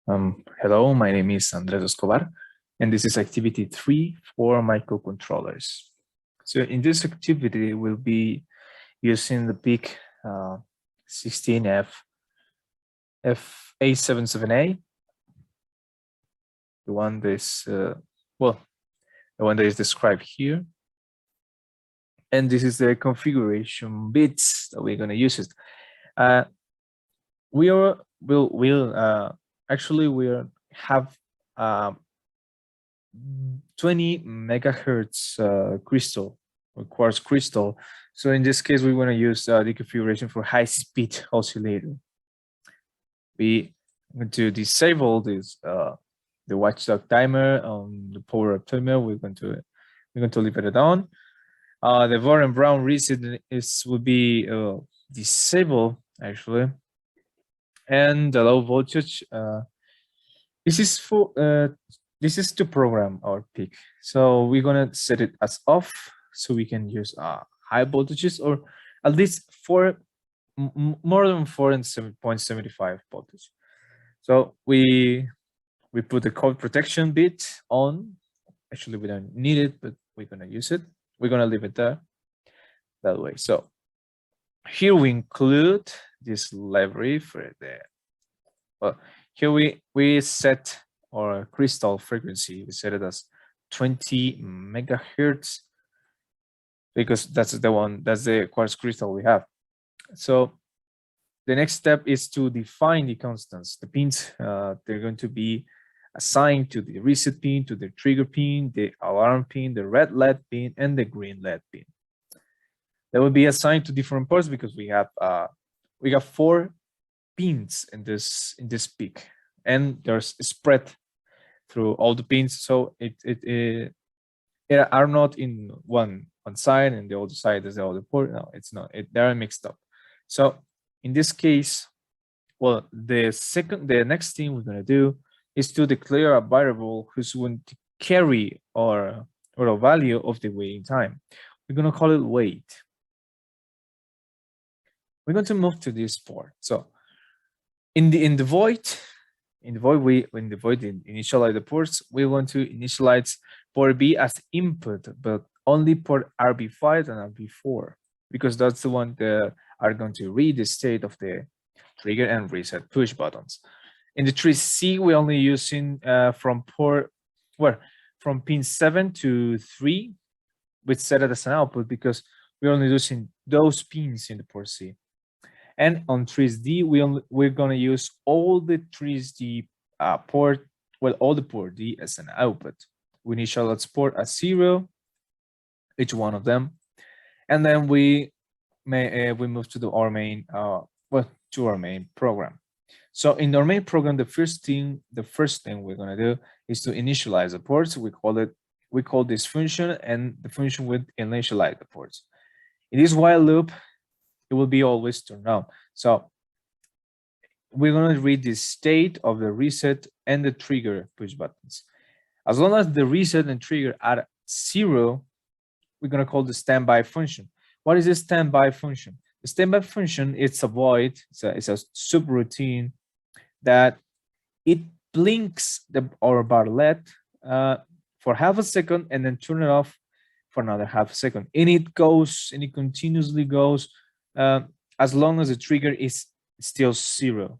Hello, my name is Andres Escobar, and this is activity 3 for microcontrollers. So in this activity, we'll be using the PIC 16F FA77A, the one that is, the one that is described here. And this is the configuration bits that we're going to use it. We'll have 20 megahertz crystal or quartz crystal. So in this case, we want to use the configuration for high-speed oscillator. We want to disable this the watchdog timer on the power up timer. We're going to leave it on. The Warren Brown reset will be disabled actually, and the low voltage. This is to program our PIC. So we're gonna set it as off, so we can use high voltages, or at least more than 4.75 voltage. So we put the code protection bit on. Actually, we don't need it, but we're gonna use it. We're gonna leave it there that way. So here we include this library for the. Well, here we set our crystal frequency. We set it as 20 megahertz because that's the quartz crystal we have. So the next step is to define the constants. The pins, they're going to be assigned to the reset pin, to the trigger pin, the alarm pin, the red LED pin, and the green LED pin. They will be assigned to different ports because we have 4 pins in this PIC, and there's spread through all the pins, so it are not in one side and the other side is the other port. No, it's not. They are mixed up. So in this case, well, the next thing we're gonna do is to declare a variable who's going to carry or a value of the waiting time. We're gonna call it wait. We're going to move to this port. So in the void initialize the ports, we want to initialize port B as input, but only port RB5 and RB4, because that's the one that are going to read the state of the trigger and reset push buttons. In the tree C, we're only using from pin 7 to 3, we set it as an output because we're only using those pins in the port C. And on trees D, we're gonna use all the trees D port, all the port D as an output. We initialize port as 0, each one of them, and then we move to our main program. So in our main program, the first thing we're gonna do is to initialize the ports. We call this function, and the function will initialize the ports. In this while loop, it will be always turned on. So we're going to read the state of the reset and the trigger push buttons. As long as the reset and trigger are 0, we're going to call the standby function. What is a standby function? The standby function, it's a void, it's a subroutine that it blinks our bar LED for half a second and then turn it off for another half a second. And it continuously goes as long as the trigger is still 0.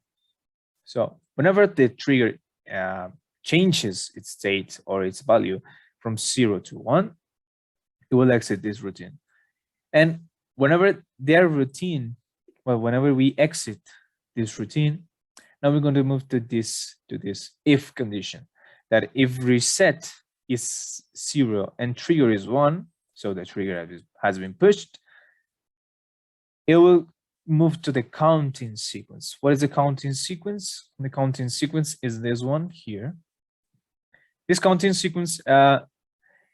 So whenever the trigger changes its state or its value from 0 to 1, it will exit this routine. And whenever whenever we exit this routine, now we're going to move to this if condition, that if reset is 0 and trigger is 1, so the trigger has been pushed, it will move to the counting sequence. What is the counting sequence? The counting sequence is this one here. This counting sequence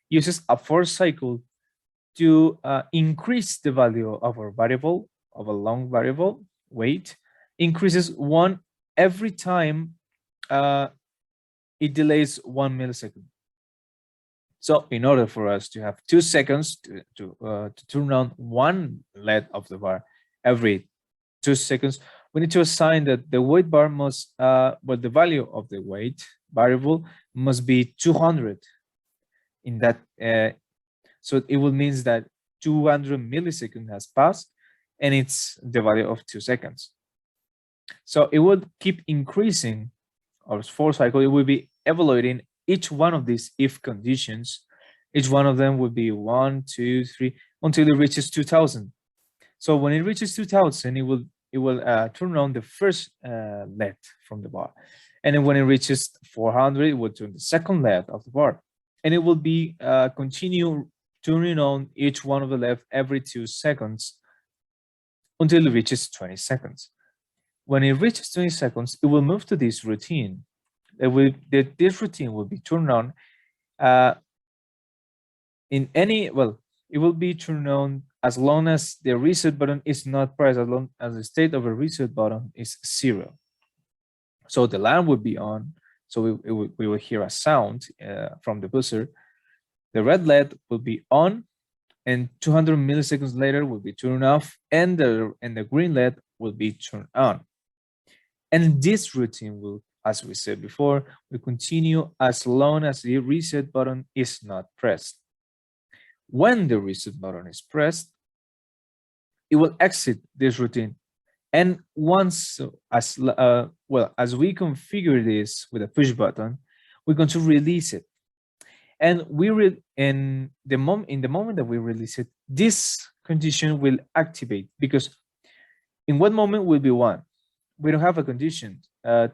uses a for cycle to increase the value of our variable, of a long variable, wait, increases 1 every time it delays 1 millisecond. So in order for us to have 2 seconds to turn on one LED of the bar every 2 seconds, we need to assign that the weight bar must, well, the value of the weight variable must be 200 in that. So it will means that 200 milliseconds has passed and it's the value of 2 seconds. So it will keep increasing our for cycle. It will be evaluating each one of these if conditions. Each one of them will be 1, 2, 3 until it reaches 2000. So when it reaches 2000, it will turn on the first LED from the bar. And then when it reaches 400, it will turn the second LED of the bar. And it will be continue turning on each one of the LED every 2 seconds until it reaches 20 seconds. When it reaches 20 seconds, it will move to this routine. This routine will be turned on in any, well, it will be turned on as long as the reset button is not pressed, as long as the state of a reset button is 0. So the lamp will be on, so we will hear a sound from the buzzer. The red LED will be on, and 200 milliseconds later will be turned off, and the green LED will be turned on. And this routine will, as we said before, will continue as long as the reset button is not pressed. When the reset button is pressed, it will exit this routine. And once, as we configure this with a push button, we're going to release it. And in the moment that we release it, this condition will activate, because in what moment will be 1? We don't have a condition to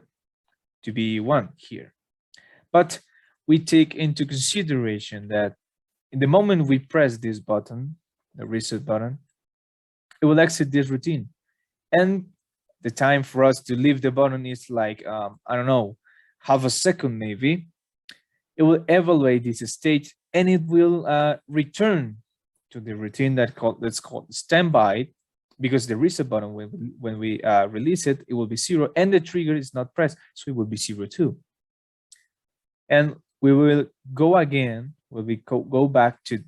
be 1 here, but we take into consideration that in the moment we press this button, the reset button, it will exit this routine. And the time for us to leave the button is like, I don't know, half a second maybe. It will evaluate this state and it will return to the routine that's called standby, because the reset button, when we release it, it will be 0 and the trigger is not pressed, so it will be 0 too. And we will go again, go back to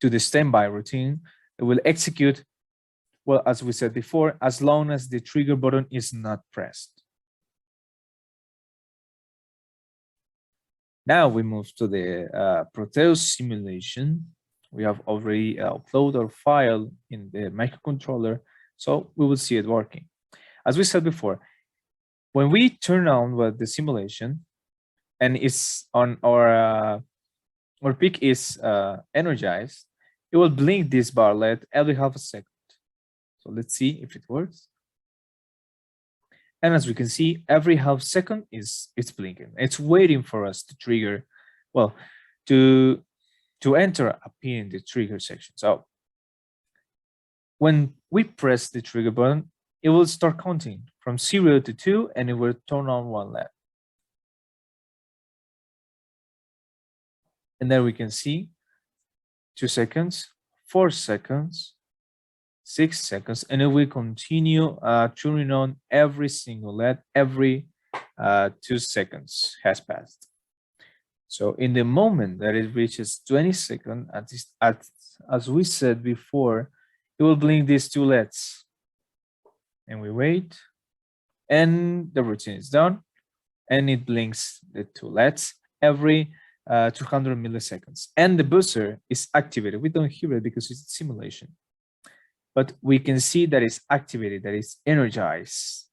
the standby routine. It will execute, well, as we said before, as long as the trigger button is not pressed. Now we move to the Proteus simulation. We have already uploaded our file in the microcontroller, so we will see it working. As we said before, when we turn on the simulation and it's on our peak is energized, it will blink this bar LED every half a second. So let's see if it works. And as we can see, every half second it's blinking. It's waiting for us to trigger, well, to enter a pin in the trigger section. So when we press the trigger button, it will start counting from 0 to 2, and it will turn on 1 LED. And then we can see 2 seconds, 4 seconds, 6 seconds, and it will continue turning on every single LED every 2 seconds has passed. So in the moment that it reaches 20 seconds, as we said before, it will blink these 2 LEDs. And we wait, and the routine is done, and it blinks the 2 LEDs every 200 milliseconds. And the buzzer is activated. We don't hear it because it's a simulation, but we can see that it's activated, that it's energized.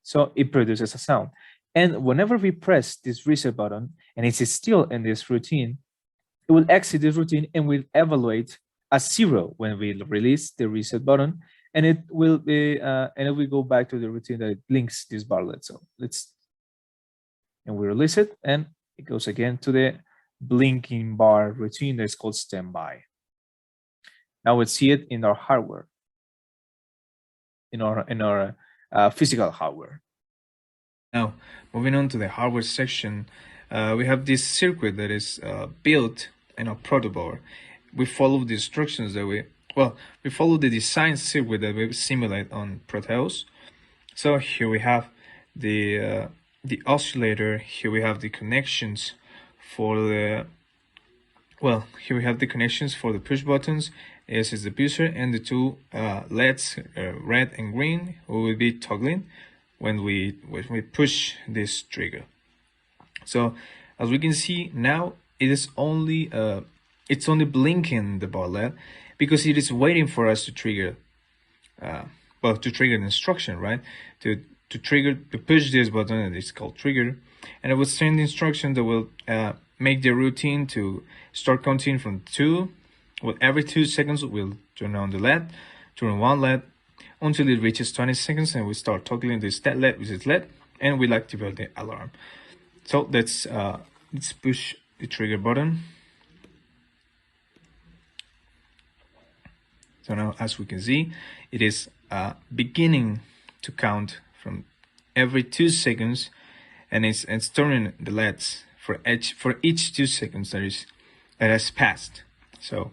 So it produces a sound. And whenever we press this reset button and it's still in this routine, it will exit this routine and will evaluate as 0 when we release the reset button, and it will be and it will go back to the routine that it blinks this bar LED. So and we release it, and it goes again to the blinking bar routine that's called standby. Now let's see it in our hardware, in our physical hardware. Now, moving on to the hardware section, we have this circuit that is built in a protoboard. We follow the instructions that we follow the design circuit that we simulate on Proteus. So here we have the oscillator. Here we have the connections for the here we have the connections for the push buttons, S is the booster, and the two LEDs, red and green, will be toggling when we push this trigger. So as we can see now, it is only it's only blinking the ball LED because it is waiting for us to trigger to trigger an instruction, right? To push this button, and it's called trigger, and it will send the instruction that will make the routine to start counting from 2. Well, every 2 seconds we'll turn on the LED, turn on one LED until it reaches 20 seconds, and we start toggling this LED, which is LED, and we'll activate the alarm. So let's push the trigger button. So now, as we can see, it is beginning to count from every 2 seconds, and it's turning the LEDs for each 2 seconds that has passed. So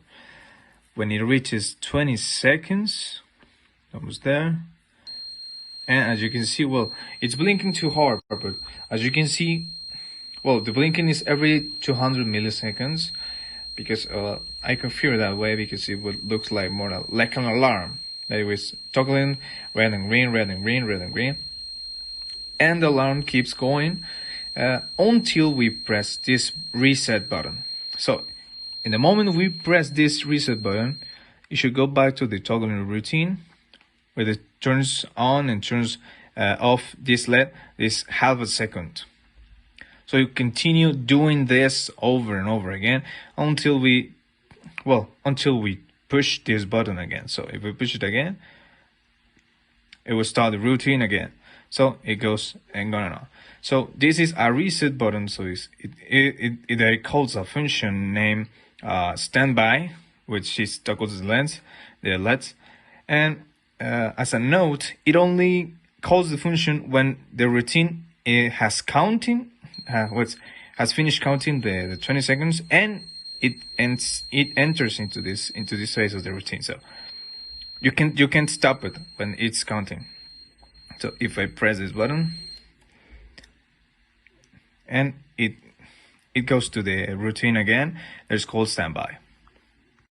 when it reaches 20 seconds, almost there, and as you can see, well, it's blinking too hard, but as you can see, well, the blinking is every 200 milliseconds, because I configure that way because it would look like more like an alarm. That it was toggling red and green, red and green, red and green, and the alarm keeps going until we press this reset button. So in the moment we press this reset button, you should go back to the toggling routine, where it turns on and turns off this LED this half a second. So you continue doing this over and over again until we push this button again. So if we push it again, it will start the routine again. So it goes and on. So this is a reset button. So it calls a function named standby, which is toggles the LEDs, and as a note, it only calls the function when the routine has finished counting the 20 seconds, and it enters into this phase of the routine. So you can stop it when it's counting. So if I press this button, and it goes to the routine again, it's called standby.